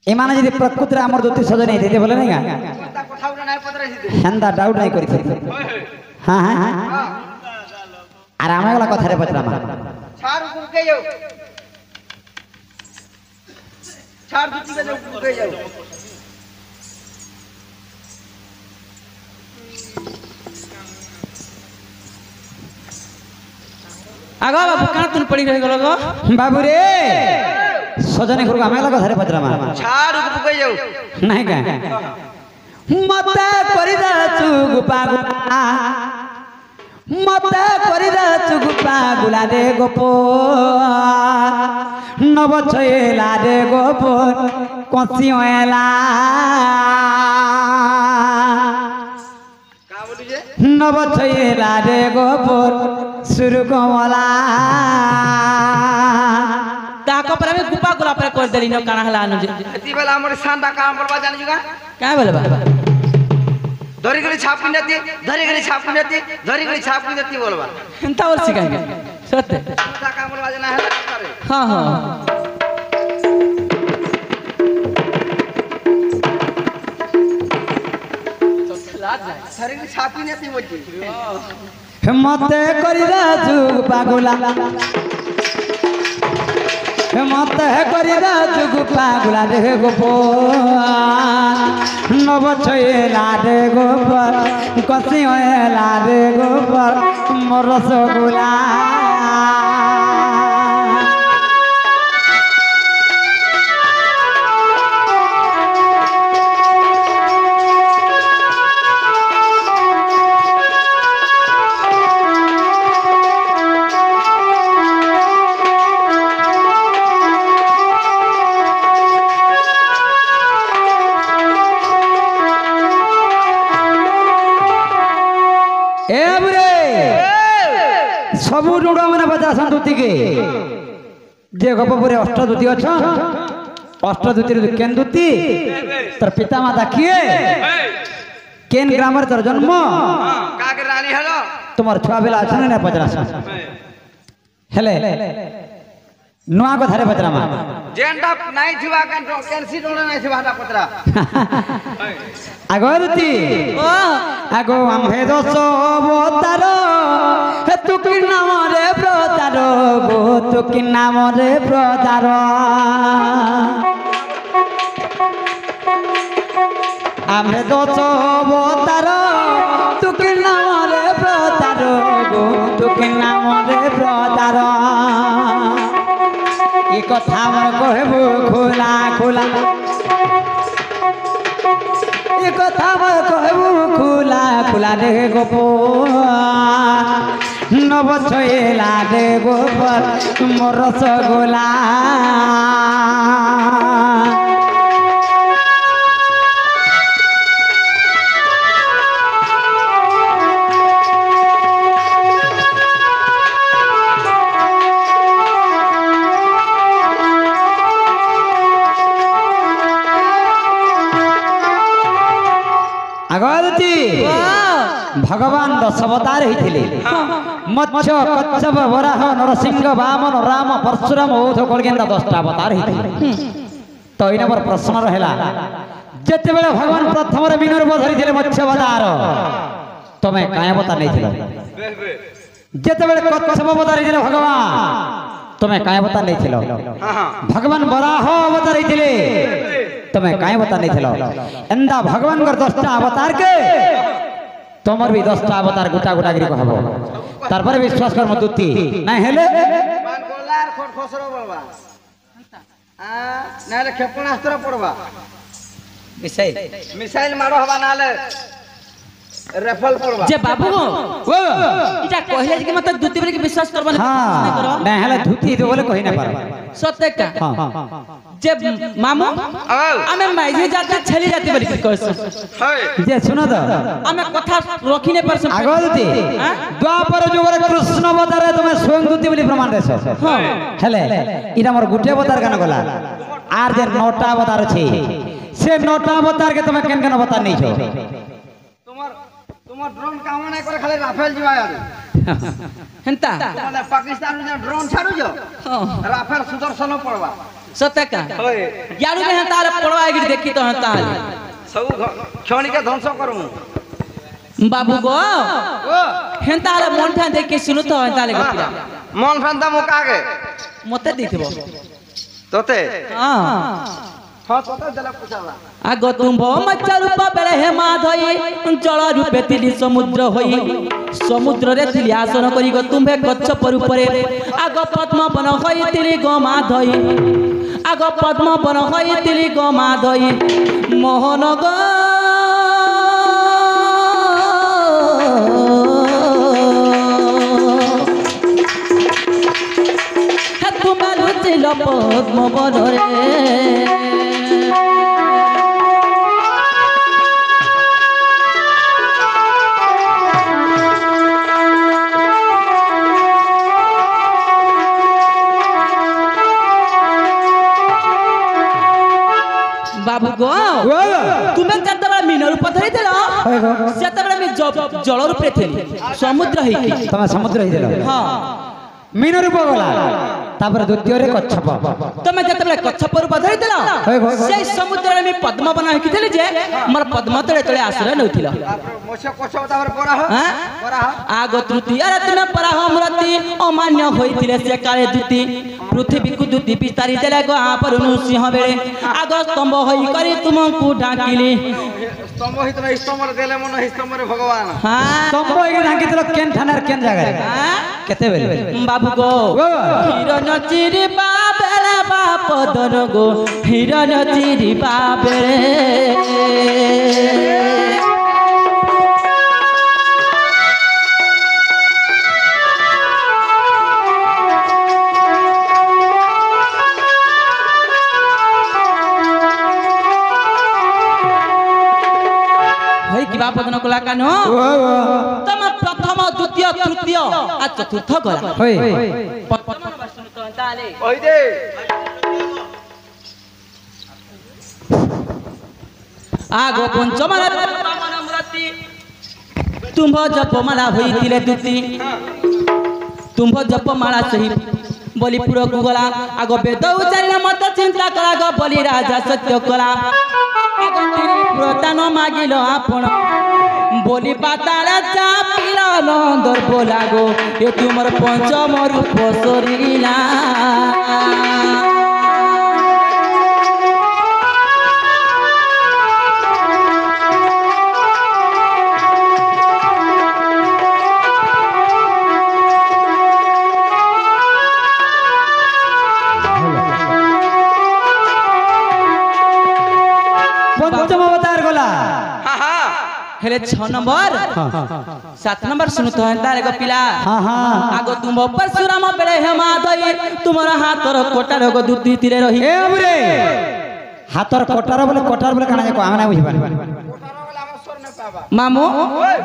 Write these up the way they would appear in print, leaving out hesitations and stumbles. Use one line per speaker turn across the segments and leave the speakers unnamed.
एमाने यदि प्रकृति आमर दुती सजने थे बोले नहीं हेंदा डाउट नहीं करी हाँ हाँ हाँ आर आमे वाला कथा रे पचरा मा
छाड़ गुके जाओ छाड़ दुती के जाओ गुके जाओ
आगा बाबू कहां तुम पड़ी रह गलो गो
बाबू रे सजने घर आमे वाला कथा रे पचरा मा
छाड़ गुके जाओ
नहीं का मते करिदा चुगुपा गुला मते करिदा चुगुपा गुला रे गोपो नव छयला रे गोपो कसियला
का बोलू जे
नव छयला रे गोपो सुरु कमला
ताको पर में गुपा गुला पर कर देली न काना हला न
एती बेला हमर सांडा काम करबा जानि जुगा
का बोले बाबा
धरी गली छापी नती धरी गली छापी नती धरी गली छापी नती बोलबा
एंता और सिखाएंगे सत्य
सांडा काम करबा जाना है करे
हां हां
धरी गली छापी नती बोलती
मते करिदा चुगुपा गुला मते करिदा चुगुपा गुला रे गोपो नव छयला रे गोपर कसियला रे गोपर मोर रसगुल्ला सबू डुड़ा मैंने बता संतुति के जे गपपुरे अष्टदूती अच्छा अष्टदूती केन दूती तर पिता माता किए केन ग्रामर तर जन्म
का के रानी हेलो
तुम्हार छुआ बेला अच्छा नहीं पचरा हेले नुआ को थारे पचरा मा
जेंडा नहीं थिबा कैंसी डोले नहीं थिबा हटा पतरा
आगो दूती आगो आम्हे दोस अवतार हे तू कि नाम रे ब्रतार गो तू कि नाम रे ब्रतार आम्हे दोस अवतार तू कि नाम रे ब्रतार गो तू कि नाम रे ब्रतार ई कथा मोर कहबो खोला खोला ई कथा मोर कहबो खोला खोला रे गोपो नव छयला रे गोपर मोर रसगोला अगरती भगवान दश अवतार होते मत्स्य कच्छप वराह नरसिंह वामन राम परशुराम औध कलगेंदा 10टा अवतार होते तो इन पर प्रश्न रहा जिते बेले भगवान प्रथम मीनर धरी मत्स्य अवतार तुम्हें क्या अवतार नहीं जिते बेले कच्छप अवतार भगवान तुम्हें क्या अवतार नहीं भगवान वराह अवतार होते तुम्हें क्या बता नहीं थलो एंदा भगवान कर 10टा अवतार के तमर भी 10टा अवतार गुटा गुटा गिरी कहबो तार पर विश्वास कर मदुती नहीं हेले
मान गोलार खोट खोसरो बोलबा नाले क्षेपणास्त्र पड़बा मिसाइल मारो हवा नाले रेफल पड़बा
जे बाबू ओ इटा कहले कि मत दुती बेले विश्वास करबा नहीं करो
नहीं हेले धुती तो बोले कहि ना पार
सत्य का हां जे मामू आमे माइजे जाते छली जाते बोली कहस
जे सुनो तो
आमे कथा रखिने परस
आगो दुती द्वापर जुगरे कृष्ण अवतार तुमे स्वयं दुती बोली प्रमाण देसो हां हेले इटा मोर गुटे अवतार कान गला आर जे 9टा अवतार छै से 9टा अवतार के तुमे केन केन अवतार नहीं छो
तुम ड्रोन काम नहीं करे खाली राफेल जीवा यार
हेंता
तुम पाकिस्तान में ड्रोन छाड़ू जो राफेल सुदर्शन पड़वा
सत्य का
होय
यारू में तार पड़वा गिर देखी तो ताल
सब क्षणी के ध्वंस करू
बाबू गो हेंतार मन ठान देख के सुनु तो हेंताले गपिला
मन फंदा मुका के
मते देखबो
तोते
हां
हां तोते देला पुछाला
आगो तुम मच्छा रूप बेले हे माधई जल रूपे थिली समुद्र होई समुद्र रे थिली आसन करी गो तुम्हे कच्छप रूप रे आगो पद्म बन होई थिली गो माधई आगो पद्म बन होई थिली गो माधई मोहन गो तुम्हें लुचिल पद्म बन रे बाबू गो तुम्हें जब मीन रूप धरी से जल रूपे थी समुद्र ही
तमे समुद्र ही देलो
हाँ
मीन रूप गला तापर द्वितीय रे कच्छप
तमे जतबे कच्छप रूप धरी से समुद्र रे में पद्म बना कि थले जे मोर पद्म तळे तळे आश्रय नउथिला
मोछ कोछ तापर परा हो
आगो तृतीय रे तुमे परा हो मूर्ति अमान्य होइथिले से काले दुती पृथ्वी को दुती पितारी देले गो पर सिंह बेले आगो स्तंभ होई करी तुमको ढाकिली
स्तंभ हित में स्तंभ देले मन स्तंभ रे भगवान
हां
स्तंभ ही ढाकी देलो केन थानार केन जगह रे केते बेले
बाबू गो हिरण चिरी बाबेले बाप दर गो हिरण चिरी बाबेले कि बाप दन कोला कानो तम प्रथम द्वितीय तृतीय आ चतुर्थ गला
होय
प्रथम वर्ष तो ताले
ओइ दे
आगो पंचम मूर्ति तुम्भ जपमाला होइतिले दुती तुम्भ जपमाला सही बलिपुर को गला आगो वेद उच्चारण मत चिंता करा गो बलि राजा सत्य कला प्रदान मागिल आपण बोली पाताल चापिल नंदर बोला गो ये तुमर पंचम रूप सरीला
पंचम अवतार गला
हेले 6 नंबर 7 नंबर सुन तो तारे गो पिला
हां हां
आगो तुम परशुराम बेले हेमा दई तुमर हातर कोटार गो दुती तीरे रही
ए हमरे हातर कोटार बोले काना को आमना बुझी पानी
मामू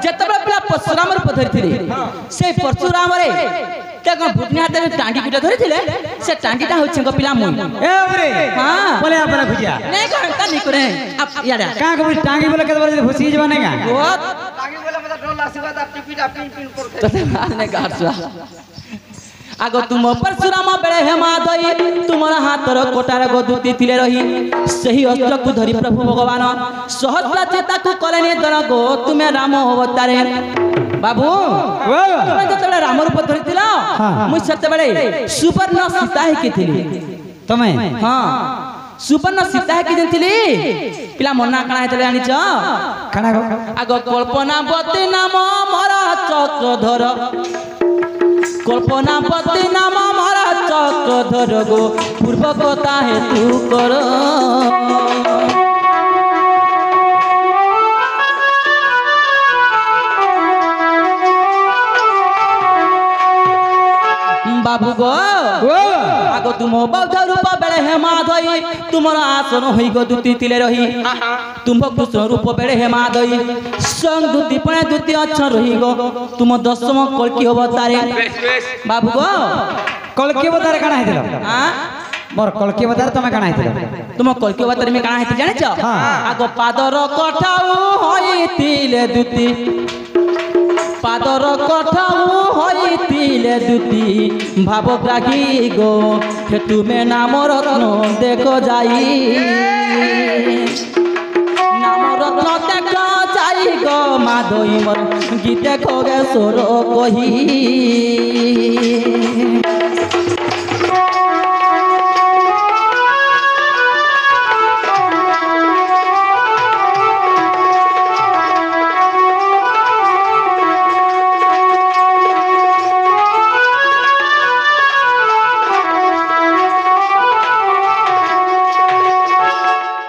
जतबे पिला परशुराम रूप धरिथिले से परशुराम रे तेको भुटनी हाथ में टांगी गुटा धरिथिले से टांगीटा होछ गो पिला मुई
ए हमरे
हां
बोले आपना खुजिया
नहीं कहता नहीं करे अब याडा
का को टांगी बोले के बारे भुसी जवा नहीं का
वो
टांगी बोले मतलब डोला सिवा दा टिपिटा पिन पिन करते
तते माने गारसुआ आगो तुम परशुराम बेले हेमा दई तुमर हातर कोटार गो दुती थिले रही सही अस्त्र को धरी प्रभु भगवान सहस्र चेता को कलेने दर गो तुमे राम अवतारे बाबू तुमे जतबे राम रूप धरिथिला मुई सतबेले सुवर्ण सीता है के थिली
तमे
हां सुवर्ण सीता है के जंथिली पिला मन्ना काना हेतले आनी छ
काना गो
आगो कल्पना बते नाम मरा चक्रधर कल्पना पति नाम हमारा चक्रधर गो पूर्व कथा है तू कर बाबू गो आगो तुम बौद्ध रूप बेले हेमा दई तुमर आसन होई गो दुती तिले रही तुम कृष्ण रूप बेले हेमा दई संग दुती पणे दुती अच्छा रही गो तुम दशम कल्की अवतारे बाबू गो
कलकी अवतार काना हेतिलो
हां
मोर कलकी अवतार तमे काना हेतिलो
तुम कल्की अवतार में काना हेति जाने छ आगो पादर कठाऊ होई तिले दुती পাদর কঠাও হইতিলে দুটি ভাবগ্রাহী গো হে তুমি নামরত্ন দেখো যাই নামরত্ন দেখো যাই গো মাধবী মন গীতে খগেশ্বর কহি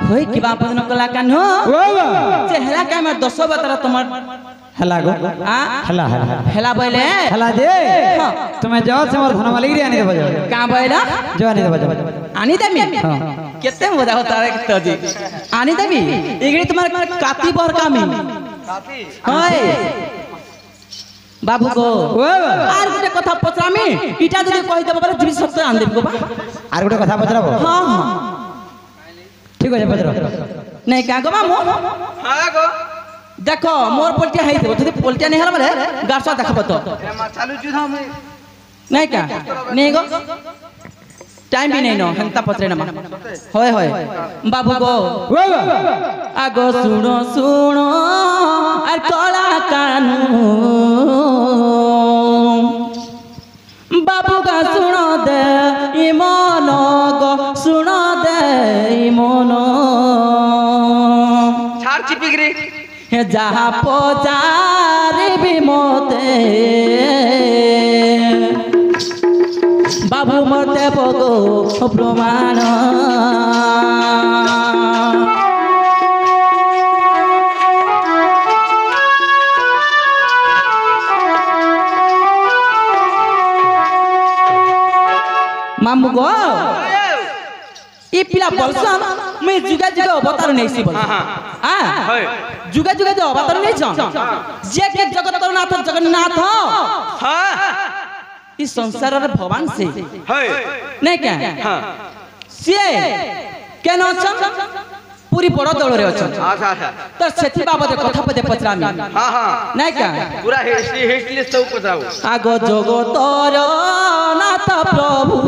होई कि बाप न कला कान्हो जे हेला का में 10 बतरा तुम्हार
हेला गो
आ
हेला हेला
हेला बोले
हेला दे तुम्हें जाओ से मोर धन वाली आनी दे बजाओ
का बोला
जो आनी दे बजाओ
आनी देमी
हां
केते मजा होता है तो जी आनी देमी एगड़ी तुम्हार काती बर कामी
काती
होय बाबू को आर गुटे कथा पचरामी इटा जदी कहि देबो बोले जीवी सत्य आन देबो बा
आर गुटे कथा पचराबो
हां हां
ठीक है पचरो
नहीं का गो मामू
हां गो
देखो मोर पोल्टिया है तो पोल्टिया नहीं हला बोले गारसा देखबो तो
चालू जुधा में
नहीं क्या नहीं गो टाइम भी नहीं नो हंता पत्रे नमा होय होय बाबू गो आगो सुनो सुनो और कला कानू बाबू का सुनो दे इमन गो सुनो दे इमन
छाड़ चिपिगरी
जहाँ पोचारे भी मोते बाबू मते बगो प्रमाण मामू गो ई पिला बोलसन मैं जुगा जुगा अवतार नहीं सी बोल हां जुगा जुगा जो अवतार नहीं छ जे के जगत नाथ जगन्नाथ
हां
इस संसार रे भगवान से
है
नहीं क्या
हां
से केन छ पूरी बड़ दल रे छ
अच्छा अच्छा
तो सेथि बाबत कथा पदे पचरामी
हां हां
नहीं क्या
पूरा हिस्ट्री सब बताओ
आगो जगतर नाथ प्रभु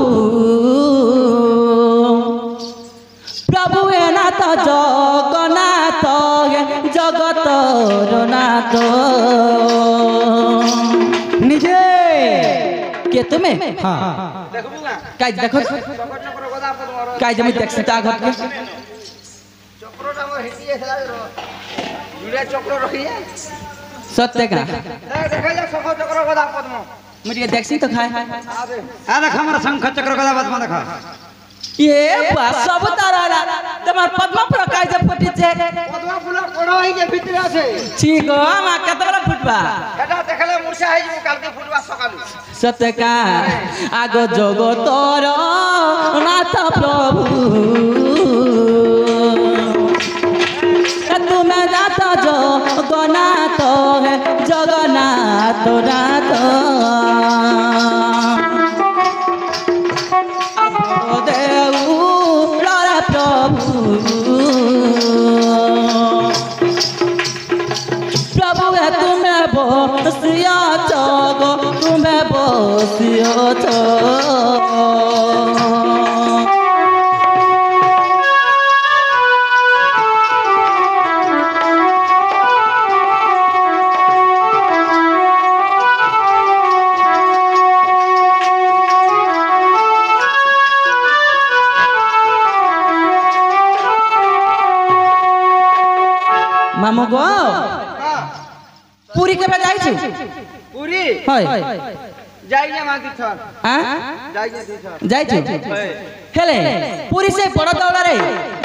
प्रभु हे नाथ जगन्नाथ जगतर नाथ
निजे
के तुम्हें
हां
देखबू ना
काई देखो
चक्र गदा पर मारो
काई जमी देख सीता घर के
चक्रटा मोर हिटी एसला जुड़े चक्र रखिए
सत्य का
देखा जा सखो चक्र गदा पद्म
मुझे देख सी तो खाए
आ दे
आ देख हमर शंख चक्र गदा पद्म देखा
ये बस सब तारा तमार पद्म पर काई जे फटी छे
पद्म फूल कोड़ो ही के भीतर আছে
ठीक हो मा केतरा फुटबा
এটা দেখলে মূর্ছা হই যাব কালকে ফুটবা সকালু
सत्य का आगो जगतर नाथ प्रभु तुम्हें नाथ जगन्नाथ है जगन्नाथ नाथ देऊ रे प्रभु प्रभु है तुम्हें बसिया जग तुम्हें बसिया मामू गो पूरी केबे जाई छी
पूरी
होय
যাই না মাগি থর
हां
যাই না দিছর
जाई छी हेले पूरी से बड़ दौड़ा रे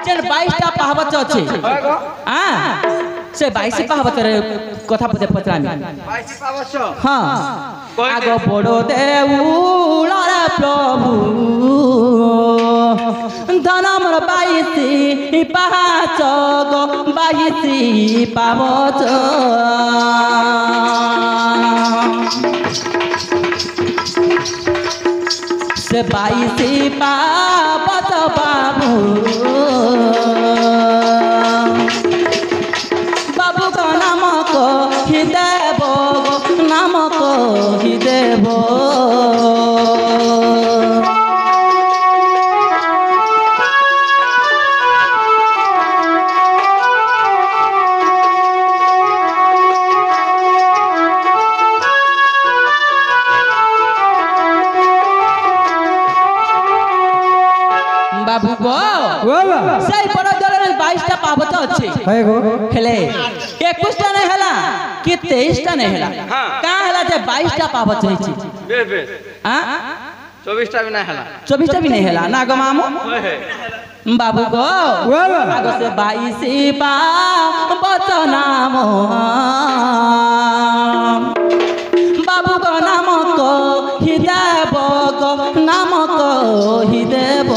जेन 22 टा पाहवच अछि
হয় গো
हां से 22 पाहवच रे कथा पते पचरामी
22 পাবছ
हां आगो बड़ देउल रे प्रभु धनमर 22 पाहच गो 22 पावच से 22 पावच बाबू बाबू का नाम को देव नाम বাবু গো সেই বড় জলের 22টা পাবত আছে
হয়ে গো
হেলে 21টা নাই হেলা কি 23টা নাই হেলা কা হেলা যে 22টা পাবত হইছি
বেশ বেশ
হ্যাঁ
24টা भी ना हला
24টা भी नहीं हेला ना गो मामू बाबू गो आगो से 22 पाबत नाम बाबू गो नाम को हिदेव गो नाम को हिदेव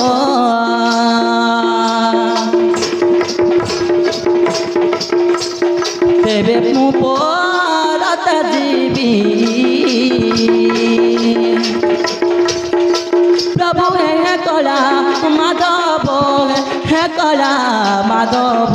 तेबे मु परत जीवी प्रभु है कला माधव है कला माधव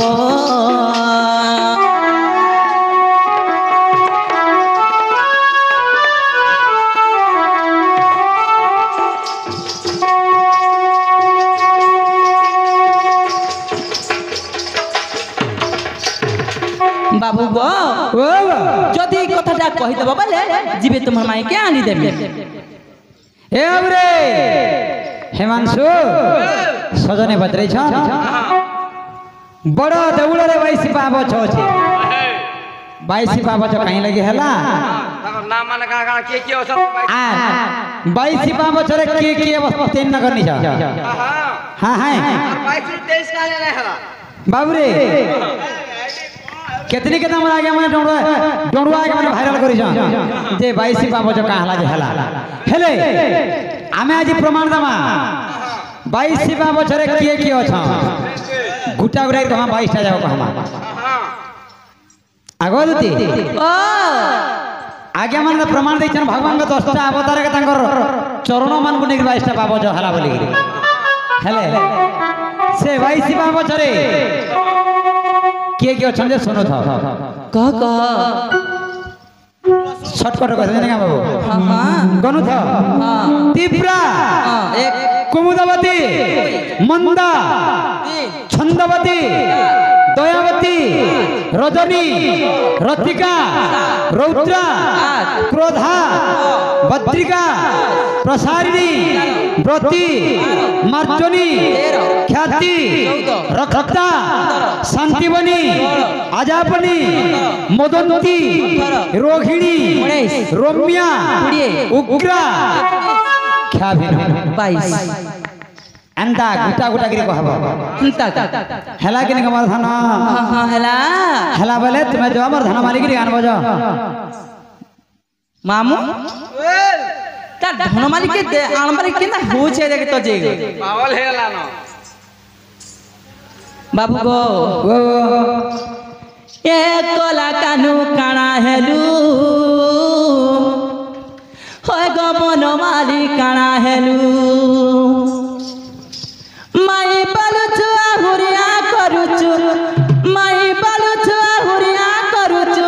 बाबू गो जदि कथाटा कहीदेव बोले जीवे तुम माई के आनी देबे
ए हमरे हेमांशु सजने बतरे छन बड़ा देउल रे 22 पाबछ छे 22 पाबछ काई लगे हला
ताको नाम माने का के औसत
आ 22 पाबछ रे के अवस्था तीन नगर नि छ हां हां
22 23 का नहीं हला
बाबू रे केतनी के नाम आगे माने डोडुआ आगे माने भाइराल करी छ जे 22 पाबछ का हला जे हला हेले आमे आज प्रमाण दमा 22 पाबछ रे के अछ गुटा गुटा के हम 22 टा जाओ कहमा आगो दती आगे माने प्रमाण दै छन भगवान के 10 टा अवतार के तांकर चरण मान को नेक 22 टा पाबछ हला बोली हेले से 22 पाबछ रे के अछन जे सुनो था
कह
शॉर्टकट कर देने का बाबू
हां
गनु था
हां
तीव्रा
एक
कुमुदवती मंदा छंदवती दयावती रजनी रतिका रौद्रा क्रोधा भद्रिका प्रसारिणी व्रती मार्जनी ख्याति रक्ता शांतिवनी आजापनी मदंती रोहिणी रोम्या उग्रा क्या भी
22
एंता गुटा गुटा गिरी कहबो हेला किन हमर धन
हां हां हेला
हेला बोले तुम्हें जो हमर धन मालिक रे आनबो जो
मामू ता धन मालिक के आनबार के ना हो छे देख तो जे
पावल हेला न
बाबू गो ए कोला कानू काना हेलू होय गो बन माली काना हेलू माई बालुछु हुरिया करूछु माई बालुछु हुरिया करूछु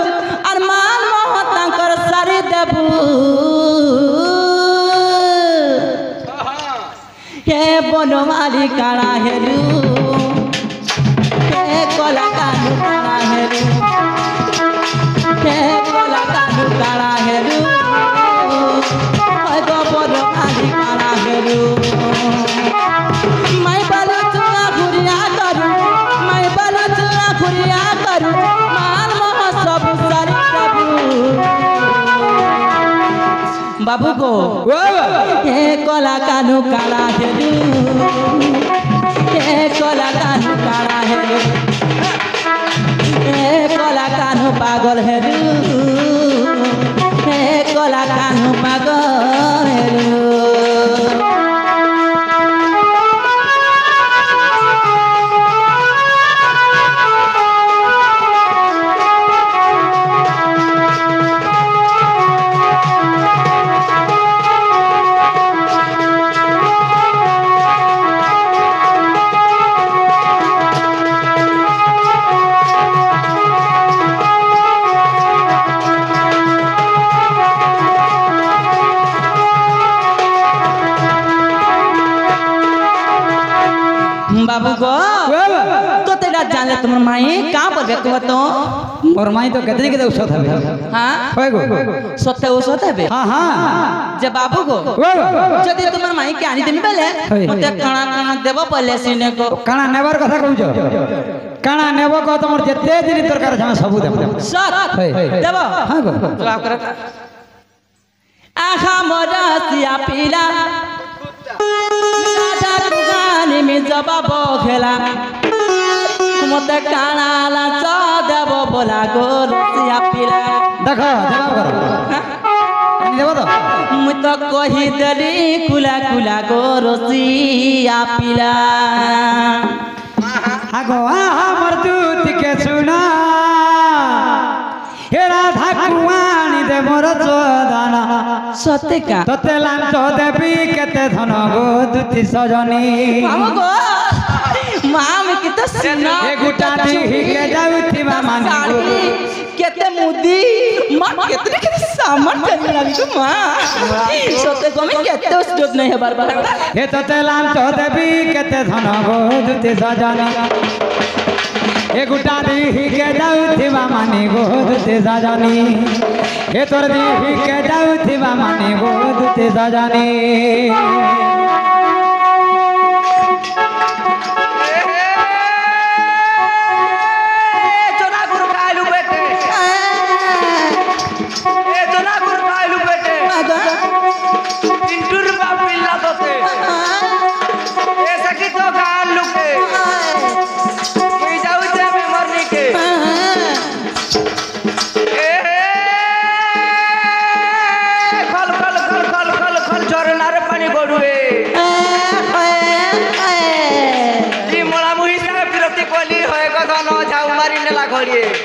और मान महतांकर सारी देबू हे बनमाली काना हेलू हे कोला कानू काना हेलू हे कोला कानू काना हेलू होय गो बनमाली काना हेलू माई बालू चुरा खुरिया करू माई बालू चुरा खुरिया करू मान मोह सब सारी बाबू को हे कोला कानू काला हेलू हे कोला कानू काला हेलू हे कोला कानू पागल हेलू हे कोला कानू पागल हेलू गो तो तेरा जाने तुम माई का बोलबे को तो
और माई तो कितने के औषध हवे
हां
होय गो
सत्य औषध है
हां हां
जे बाबू गो जदी तुम माई के आनी देमी बेले मते खाना खाना देबो पहले सिने को
काना नेबर कथा कहूछ काना नेबो को तमर जते दिन दरकार हम सब देबो
सत देबो
हां गो
जवाब कर आखा मरसिया पीला राजा दुकानी में जवाब खेला मते काना ला च देबो बोला गो रसिया पीला
देखो जवाब करो आनी देबो तो
मु तो कहि देली कुला कुला गो रसिया पीला
आगो आहा मरदूत के सुना हे राधा कुआनी दे मोर चोदाना
सत्य का
तते लांच देबी केते धन गो दुति सजनी
मामा गो माम की तो सुना
ए गुटा दी के जाउथि मानी गो
केते मुदी मां केते केते सामान करने लगी तो मां सत्य को में केते उसजोत नहीं है बार-बार
हे तते लांच देबी केते धन गो दुति सजनी ए गुटा दी के जाउथि मानी गो दुति सजनी हे तोर दी के जाउथि मानी गो दुति सजनी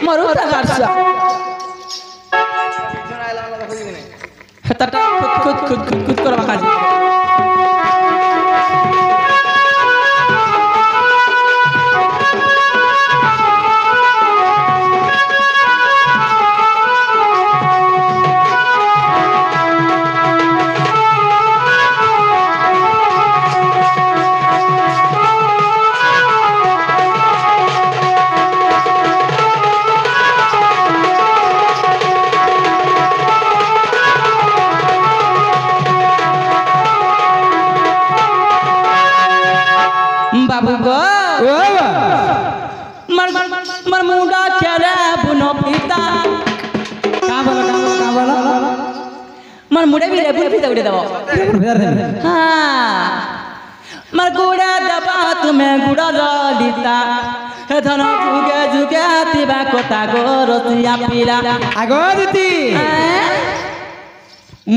मरु तगारसा हतटा खुद करवा काजी बाबू गो मर मुंडा चले बुनो पिता
का बोलो
मर मुंडे भी लेबुल पिता उड़े दबो हां मर गुड़ा दबा तुम्हें गुड़ा ललिता हे धन जुगे जुगे तिबा कोता गो रसिया पीला
आगो दिती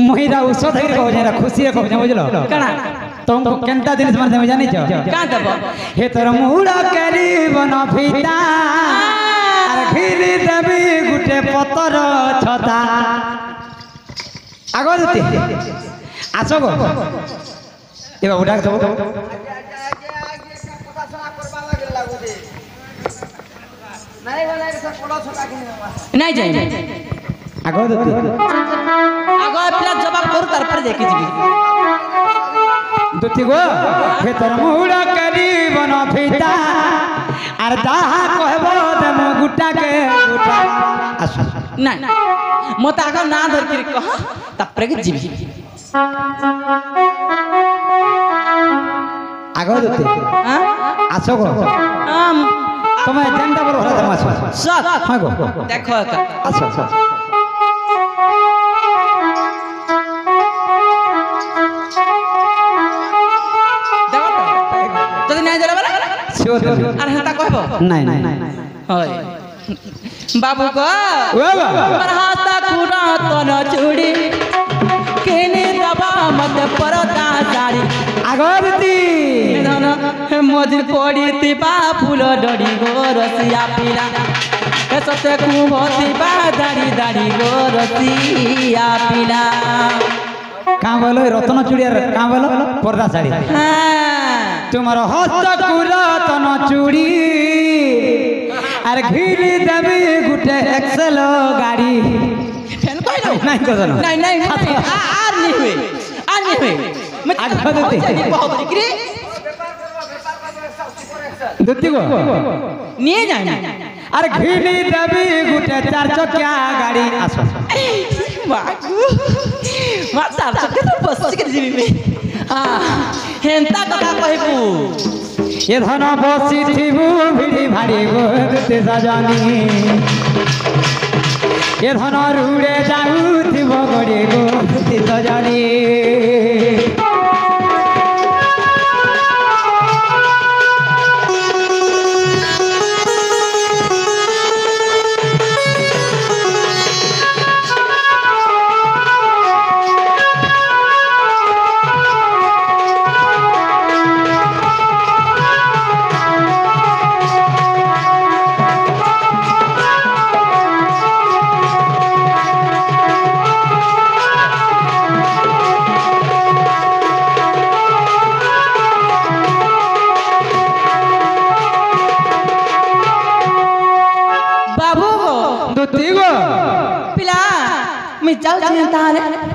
महिरा औषध है को जरा खुशी रे को बुझलो
कना
तुमको केनता दिन समझ में जानी छ
का दबो
हे तोर मुड़ा करी बन फिता अरे खिली देबी गुटे पतर छता आगो दिती आसो गो ए बाबू डाक दो
नहीं जाए
आगो दिती
आगो पिला जवाब करू तार पर देखि जीबी
दुती गो हे तोर मुड़ा करी बन फिता आर दाहा कहबो दे मो गुटा के गुटा आसो
नहीं मत आगो ना धर के कह तापर के जीबी
आगो दिती
हां
आसो गो तुम्हें जेंडा पर भरा दम आसो
सत
हां गो
देखो का
आसो आसो
যদি নাই দেলা বলা
सियोर
আর হাতা কইবো
नहीं नहीं
হয় बाबू को
ओ बाबा
पर हाथा पूरा तन चूड़ी केने दबा मत परता साड़ी
आगोरती
धन मजिर पड़ी तिबा फूल डड़ी गो रसिया पीला हे सते कुभती बा दाड़ी दाड़ी गो रसिया पीला
का बोलो रत्न चूड़िया का बोलो पर्दा साड़ी
हां
तुम्हारो हस्त कुरतन चूड़ी अरे घिरी देबी गुटे एक्सेल गाड़ी
फैन कोई
नहीं को जानो
नहीं नहीं आर नहीं हुए आर नहीं हुए मैं
आग देती
बहुत
দুতি গো
নিয়ে যায় না
আরে ঘিনি দেবী গুটে চার চকিয়া গাড়ি আসো
বাগু মা চার চকে তো বসছি কে জিবি মে হেন্তা কথা কইবু
এ ধন বসি থিবু ভিড়ি ভাড়ি গো দুতে সাজানি এ ধন রুড়ে যাউ থিব গড়ে গো দুতে সাজানি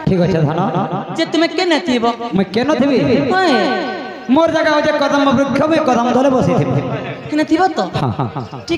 ঠিক আছে ধন
যে তুমি কেনে থিব
মই কেন থিবি
হয়
মোর জায়গা হচ্ছে কদম বৃক্ষ মই কদম ধরে বসিথিবি
কেনে থিব তো
হ্যাঁ